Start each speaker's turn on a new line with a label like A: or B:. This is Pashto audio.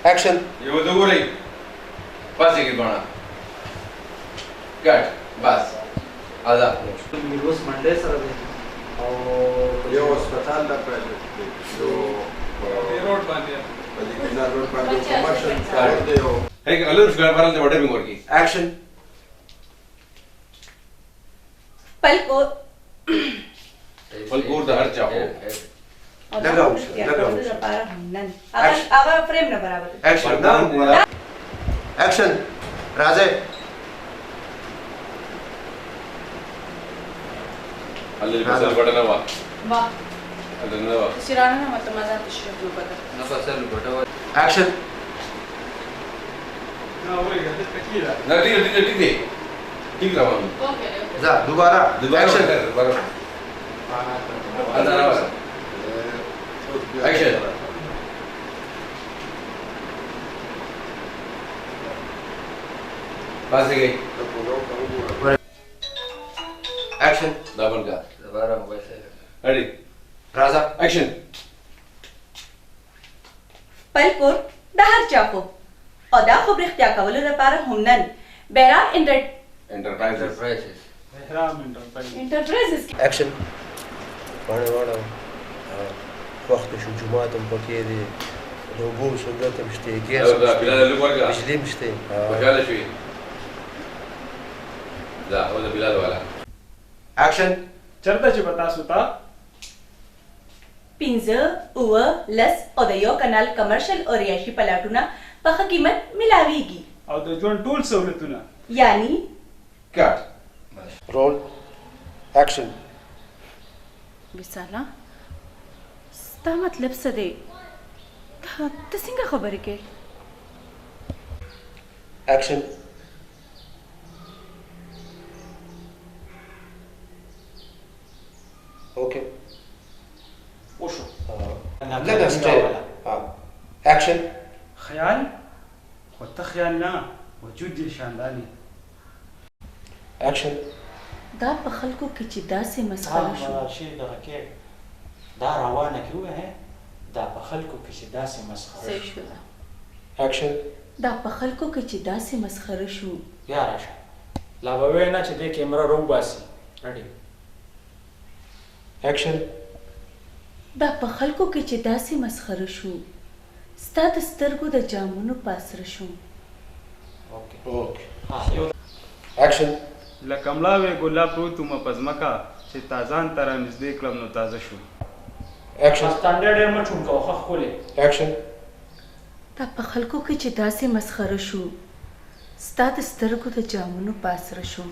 A: एक्शन
B: यो तो बोले पासे की बना कट बस आजा
C: मिलोस मंडे सर और
D: ये अस्पताल दा प्राइवेट जो
B: रोड बांधे
D: पलिकना रोड बांधे कमर्शियल कार्ड दे हो
B: है कि अलग उसका बारे में बड़े भी की
A: एक्शन
B: फलपूर दा हर चाहो
A: एक्शन राजे
B: अल्ले फसल बड़ा ना
E: वाह
B: अल्ले ना
E: सिराना ना मत मजा तशरीफ लो पता
C: ना फसल बड़ा
A: एक्शन
B: ना ठीक रहा
E: ओके
A: जा दोबारा
B: एक्शन
A: एक्शन
B: बराबर अंदर एक्शन पासे गई
A: एक्शन
B: डबल का
C: दोबारा वैसे
B: रेडी
A: राजा
B: एक्शन
F: پلپور د هر چاپو او دا خبر اختیا کولو لپاره هم نن بیرا
B: انटरप्राइजेस
C: प्राइसेस
F: انټرپرایزز
A: एक्शन باندې واړه وخت شو جمعه ته پکې دي لوبو سنت مشته ګیس
B: دا بلال له ورګه
A: بجلی مشته
B: وجاله شوی دا هو دا بلال والا
A: एक्शन
G: چرته چې پتا سوتا
F: پنځه اوه لس او د یو کانال کمرشل او ریاشي پلاټونه په ښه قیمت ملاویږي
G: او د ژوند ټول سہولتونه
F: یعنی
B: کټ
A: رول एक्शन
F: وساله ستا مطلب څه دی ته څنګه خبرې کوې
A: एक्शन ओके
G: وشو
A: لګا سټه एक्शन
G: خیال خو ته خیال نه وجود یې شانداني
A: एक्शन
F: دا په خلکو کې چې داسې مسخره شو
H: شي دغه کې دا روانه کیوه ہے دا په خلکو کې چې داسې مسخره
F: صحیح شو
A: एक्शन
F: دا په خلکو کې چې داسې مسخره شو
H: یا راشه لا به وینا چې د کیمرا رو باسي ریډي
A: एक्शन
F: دا په خلکو کې چې داسې مسخره شو ستا د سترګو د جامونو پاسره شو
H: اوکې
A: اوکې
H: ها یو
A: एक्शन
G: لکه ملاوې ګلاب پروت ومه په ځمکه چې تازان ته رانږدې کړم نو تازه شو
A: एक्शन
H: سټانډرډ یې مټون کو خو خولې
A: एक्शन
F: دا په خلکو کې چې داسې مسخره شو ستا د سترګو د جامونو پاسره شو